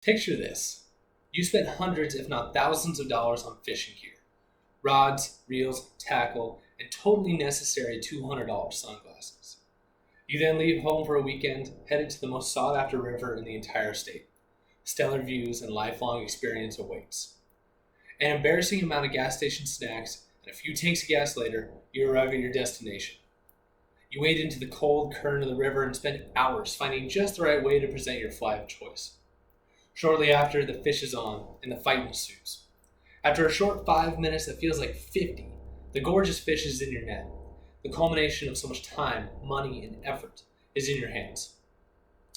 Picture this. You spent hundreds, if not thousands of dollars on fishing gear. Rods, reels, tackle, and totally necessary $200 sunglasses. You then leave home for a weekend, headed to the most sought after river in the entire state. Stellar views and lifelong experience awaits. An embarrassing amount of gas station snacks and a few tanks of gas later, you arrive at your destination. You wade into the cold current of the river and spend hours finding just the right way to present your fly of choice. Shortly after, the fish is on, and the fight ensues. After a short 5 minutes that feels like 50, the gorgeous fish is in your net. The culmination of so much time, money, and effort is in your hands.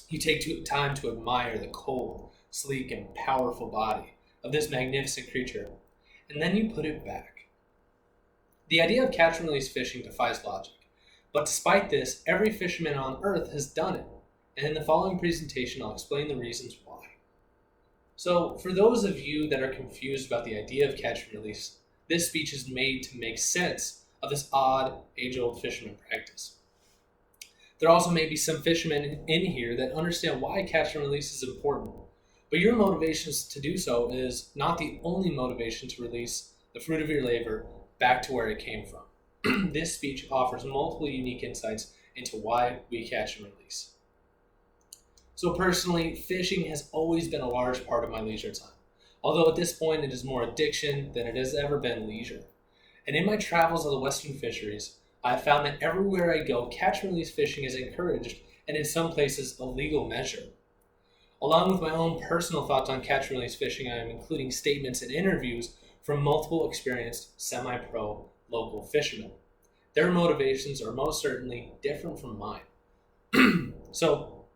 You take time to admire the cold, sleek, and powerful body of this magnificent creature, and then you put it back. The idea of catch and release fishing defies logic, but despite this, every fisherman on earth has done it, and in the following presentation I'll explain the reasons why. So, for those of you that are confused about the idea of catch and release, this speech is made to make sense of this odd, age-old fisherman practice. There also may be some fishermen in here that understand why catch and release is important, but your motivations to do so is not the only motivation to release the fruit of your labor back to where it came from. This speech offers multiple unique insights into why we catch and release. So personally, fishing has always been a large part of my leisure time, although at this point it is more addiction than it has ever been leisure. And in my travels of the Western fisheries, I have found that everywhere I go, catch and release fishing is encouraged and in some places a legal measure. Along with my own personal thoughts on catch and release fishing, I am including statements and interviews from multiple experienced semi-pro local fishermen. Their motivations are most certainly different from mine. So,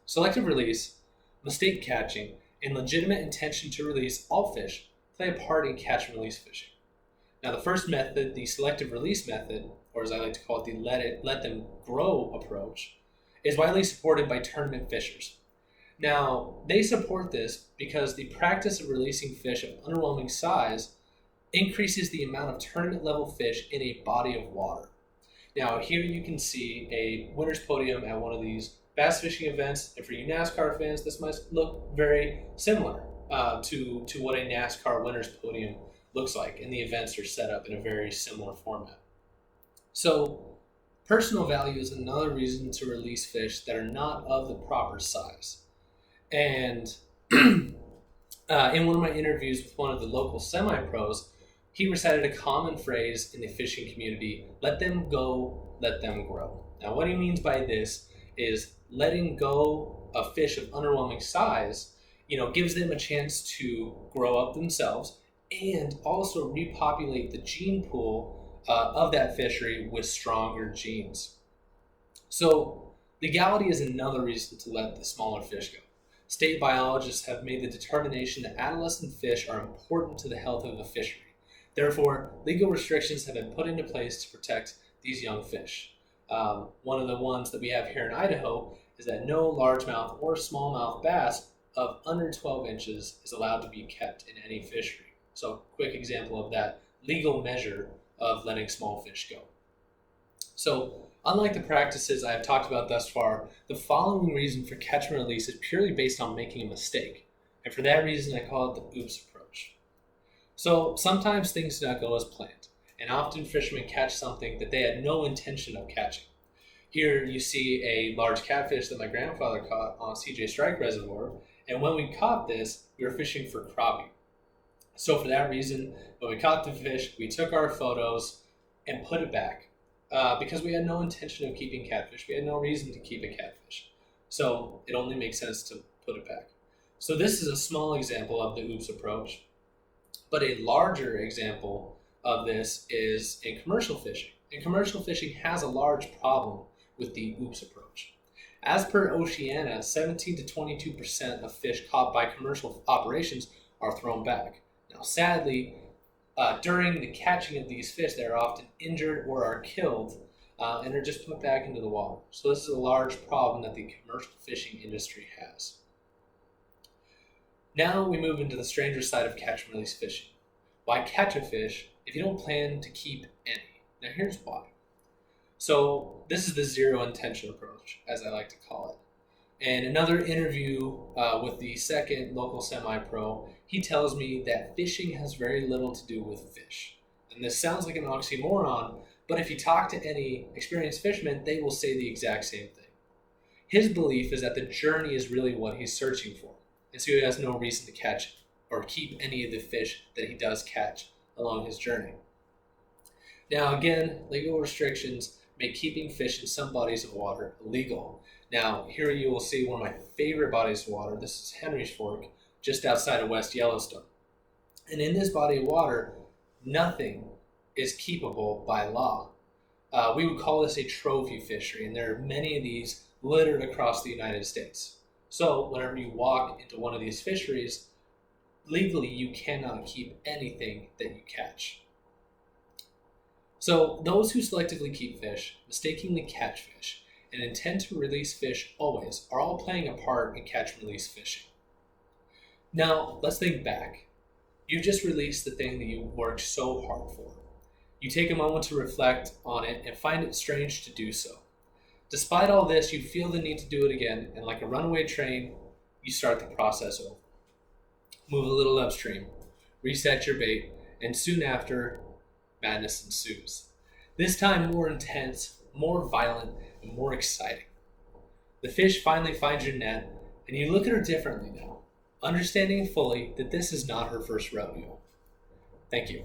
selective release, mistake catching, and legitimate intention to release all fish play a part in catch and release fishing. Now, the first method, the selective release method, or as I like to call it, the let them grow approach, is widely supported by tournament fishers. Now, they support this because the practice of releasing fish of underwhelming size increases the amount of tournament level fish in a body of water. Now, here you can see a winner's podium at one of these bass fishing events, and for you NASCAR fans, this might look very similar to what a NASCAR winner's podium looks like, and the events are set up in a very similar format. So, personal value is another reason to release fish that are not of the proper size. And in one of my interviews with one of the local semi-pros, he recited a common phrase in the fishing community: let them go, let them grow. Now, what he means by this is letting go a fish of underwhelming size, gives them a chance to grow up themselves and also repopulate the gene pool of that fishery with stronger genes. So legality is another reason to let the smaller fish go. State biologists have made the determination that adolescent fish are important to the health of the fishery. Therefore, legal restrictions have been put into place to protect these young fish. One of the ones that we have here in Idaho is that no largemouth or smallmouth bass of under 12 inches is allowed to be kept in any fishery. So, quick example of that legal measure of letting small fish go. So, unlike the practices I have talked about thus far, the following reason for catch and release is purely based on making a mistake. And for that reason, I call it the oops approach. So, sometimes things do not go as planned, and often fishermen catch something that they had no intention of catching. Here you see a large catfish that my grandfather caught on CJ Strike Reservoir, and when we caught this, we were fishing for crappie. So for that reason, when we caught the fish, we took our photos and put it back because we had no intention of keeping catfish. We had no reason to keep a catfish. So it only makes sense to put it back. So this is a small example of the oops approach, but a larger example of this is in commercial fishing. And commercial fishing has a large problem with the oops approach. As per Oceana, 17 to 22% of fish caught by commercial operations are thrown back. Now, sadly, during the catching of these fish, they are often injured or are killed and are just put back into the water. So this is a large problem that the commercial fishing industry has. Now we move into the stranger side of catch and release fishing. Why catch a fish if you don't plan to keep any? Now here's why. So this is the zero intention approach, as I like to call it. And another interview with the second local semi-pro, he tells me that fishing has very little to do with fish. And this sounds like an oxymoron, but if you talk to any experienced fishermen, they will say the exact same thing. His belief is that the journey is really what he's searching for, and so he has no reason to catch or keep any of the fish that he does catch along his journey. Now, again, legal restrictions make keeping fish in some bodies of water illegal. Now, here you will see one of my favorite bodies of water. This is Henry's Fork, just outside of West Yellowstone. And in this body of water, nothing is keepable by law. We would call this a trophy fishery, and there are many of these littered across the United States. So, whenever you walk into one of these fisheries, legally you cannot keep anything that you catch. So, those who selectively keep fish, mistakenly catch fish, and intend to release fish always are all playing a part in catch and release fishing. Now, let's think back. You just released the thing that you worked so hard for. You take a moment to reflect on it and find it strange to do so. Despite all this, you feel the need to do it again, and like a runaway train, you start the process over. Move a little upstream, reset your bait, and soon after, madness ensues. This time more intense, more violent, and more exciting. The fish finally finds your net, and you look at her differently now, understanding fully that this is not her first rodeo. Thank you.